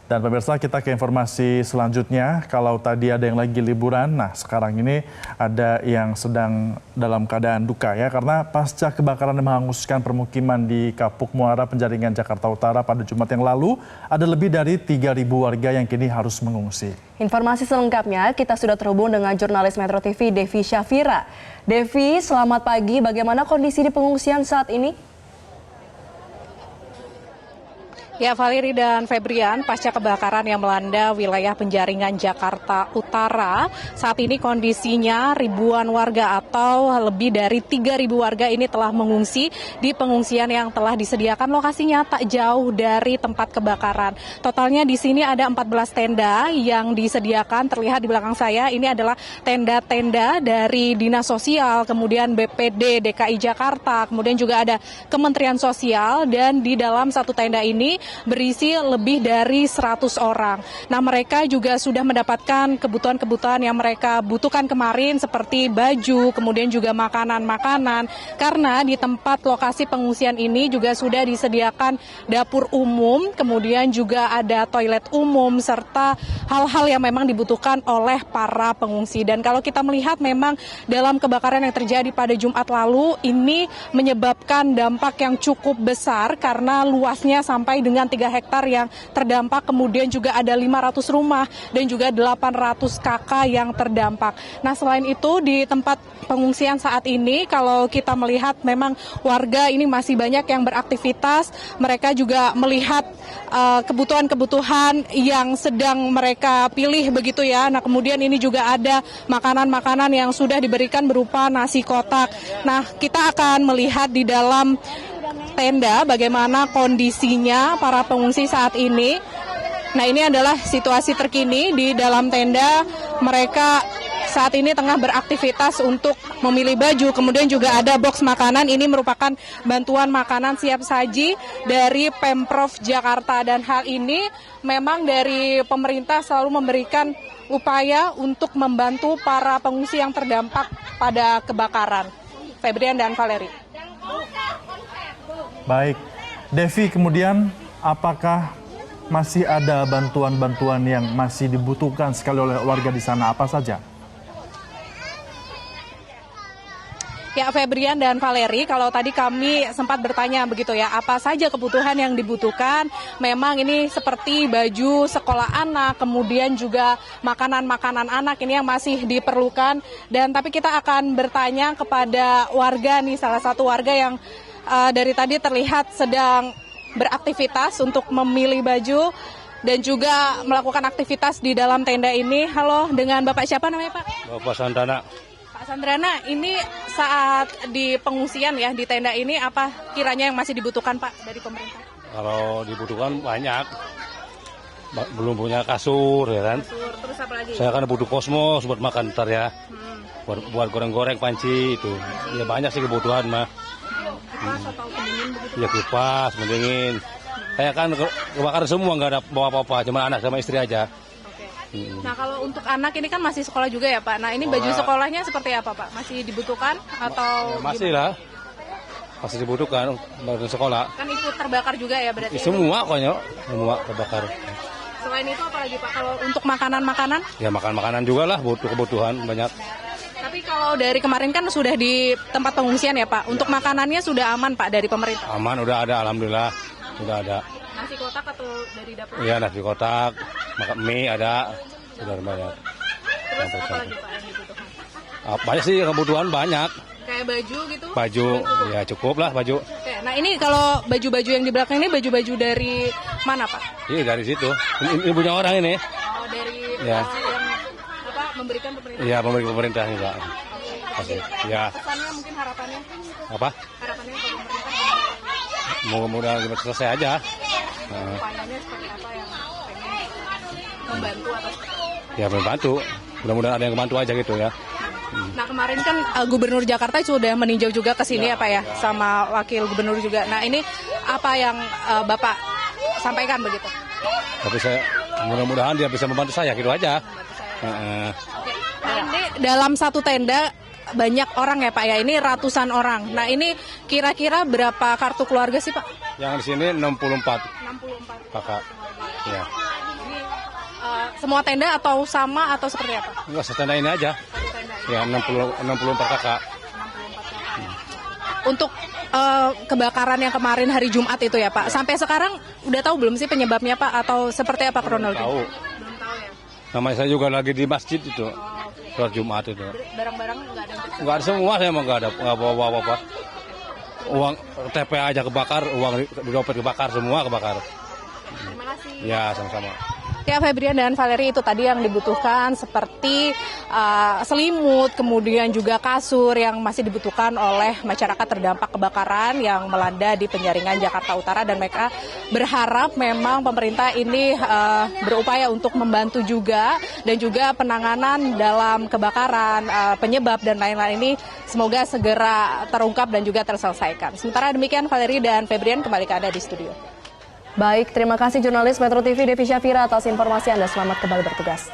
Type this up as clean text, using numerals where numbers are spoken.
Dan pemirsa, kita ke informasi selanjutnya. Kalau tadi ada yang lagi liburan, nah sekarang ini ada yang sedang dalam keadaan duka ya. Karena pasca kebakaran yang menghanguskan permukiman di Kapuk Muara, Penjaringan, Jakarta Utara pada Jumat yang lalu, ada lebih dari 3.000 warga yang kini harus mengungsi. Informasi selengkapnya kita sudah terhubung dengan jurnalis Metro TV Devi Syafira. Devi, selamat pagi. Bagaimana kondisi di pengungsian saat ini? Ya, Valeri dan Febrian, pasca kebakaran yang melanda wilayah Penjaringan, Jakarta Utara, saat ini kondisinya ribuan warga atau lebih dari 3.000 warga ini telah mengungsi di pengungsian yang telah disediakan, lokasinya tak jauh dari tempat kebakaran. Totalnya di sini ada 14 tenda yang disediakan, terlihat di belakang saya ini adalah tenda-tenda dari Dinas Sosial, kemudian BPD DKI Jakarta, kemudian juga ada Kementerian Sosial, dan di dalam satu tenda ini berisi lebih dari 100 orang. Nah, mereka juga sudah mendapatkan kebutuhan-kebutuhan yang mereka butuhkan kemarin seperti baju, kemudian juga makanan-makanan. Karena di tempat lokasi pengungsian ini juga sudah disediakan dapur umum, kemudian juga ada toilet umum, serta hal-hal yang memang dibutuhkan oleh para pengungsi. Dan kalau kita melihat memang dalam kebakaran yang terjadi pada Jumat lalu, ini menyebabkan dampak yang cukup besar karena luasnya sampai dengan 3 hektar yang terdampak, kemudian juga ada 500 rumah dan juga 800 kakak yang terdampak. Nah, selain itu di tempat pengungsian saat ini kalau kita melihat memang warga ini masih banyak yang beraktivitas, mereka juga melihat kebutuhan-kebutuhan yang sedang mereka pilih begitu ya. Nah, kemudian ini juga ada makanan-makanan yang sudah diberikan berupa nasi kotak. Nah, kita akan melihat di dalam tenda bagaimana kondisinya para pengungsi saat ini. Nah, ini adalah situasi terkini di dalam tenda. Mereka saat ini tengah beraktivitas untuk memilih baju, kemudian juga ada box makanan. Ini merupakan bantuan makanan siap saji dari Pemprov Jakarta, dan hal ini memang dari pemerintah selalu memberikan upaya untuk membantu para pengungsi yang terdampak pada kebakaran. Febrian dan Valeri. Baik, Devi, kemudian apakah masih ada bantuan-bantuan yang masih dibutuhkan sekali oleh warga di sana, apa saja? Ya, Febrian dan Valeri, kalau tadi kami sempat bertanya begitu ya, apa saja kebutuhan yang dibutuhkan. Memang ini seperti baju sekolah anak, kemudian juga makanan-makanan anak ini yang masih diperlukan. Dan tapi kita akan bertanya kepada warga nih, salah satu warga yang dari tadi terlihat sedang beraktivitas untuk memilih baju dan juga melakukan aktivitas di dalam tenda ini. Halo, dengan Bapak siapa namanya, Pak? Bapak Sandrana. Pak Sandrana, ini saat di pengungsian ya, di tenda ini apa kiranya yang masih dibutuhkan, Pak, dari pemerintah? Kalau dibutuhkan banyak. Belum punya kasur ya kan. Kasur, terus apa lagi? Saya kan butuh kosmos buat makan ntar ya. Buat goreng-goreng panci itu. Ya banyak sih kebutuhan mah. Kipas atau pendingin begitu? Ya kipas, pendingin. Saya kan kebakaran semua, nggak ada bawa apa-apa, cuma anak sama istri aja. Oke. Nah, kalau untuk anak ini kan masih sekolah juga ya, Pak. Nah, ini baju sekolahnya seperti apa, Pak? Masih dibutuhkan atau Ya, masih lah. Masih dibutuhkan baju sekolah. Kan ikut terbakar juga ya berarti? Ya, semua konyol, semua terbakar. Selain itu apa lagi, Pak? Kalau untuk makanan-makanan? Ya makan-makanan juga lah, butuh kebutuhan banyak. Tapi kalau dari kemarin kan sudah di tempat pengungsian ya, Pak. Untuk makanannya sudah aman, Pak, dari pemerintah? Aman, udah ada, alhamdulillah. Udah ada. Nasi kotak atau dari dapur? Iya, nasi kotak, makan mie ada, sudah banyak. Terus apa lagi, Pak, yang dibutuhkan? Banyak sih kebutuhan, banyak. Kayak baju gitu? Baju, ya cukup lah baju. Oke, nah ini kalau baju-baju yang di belakang ini baju-baju dari mana, Pak? Iya, dari situ. Ini punya orang ini. Oh, dari Ya. yang apa, memberikan pemerintah? Iya, pemerintah juga. Oke. Ya, Pesannya mungkin harapannya? apa? Harapannya ke pemerintah? Mudah-mudahan selesai aja. Upayanya seperti apa yang pengen membantu atau seperti apa? Ya, membantu. Mudah-mudahan ada yang membantu aja gitu ya. Nah, kemarin kan Gubernur Jakarta sudah meninjau juga ke sini ya, Pak ya, sama Wakil Gubernur juga. Nah, ini apa yang Bapak sampaikan begitu? Tapi saya mudah-mudahan dia bisa membantu saya gitu aja. Oke. Nah, ini dalam satu tenda banyak orang ya, Pak ya, ini ratusan orang. Nah, ini kira-kira berapa kartu keluarga sih, Pak? Yang di sini 64 64 kakak. Ya. Semua tenda atau sama atau seperti apa? Enggak, setenda ini aja. Ya, 60 per kakak. Untuk kebakaran yang kemarin hari Jumat itu ya Pak, sampai sekarang udah tahu belum sih penyebabnya Pak atau seperti apa kronologi? Tahu. Namanya saya juga lagi di masjid itu. Sholat Jumat itu. Barang-barang nggak ada? Nggak ada semua, saya emang nggak bawa apa-apa. Uang TP aja kebakar, uang di dompet kebakar, semua kebakar. Terima kasih. Ya, sama-sama. Ya Febrian dan Valeri, itu tadi yang dibutuhkan seperti selimut, kemudian juga kasur yang masih dibutuhkan oleh masyarakat terdampak kebakaran yang melanda di Penjaringan Jakarta Utara, dan mereka berharap memang pemerintah ini berupaya untuk membantu juga, dan juga penanganan dalam kebakaran, penyebab dan lain-lain ini semoga segera terungkap dan juga terselesaikan. Sementara demikian Valeri dan Febrian, kembali ke Anda di studio. Baik, terima kasih jurnalis Metro TV Devi Syafira atas informasi Anda. Selamat kembali bertugas.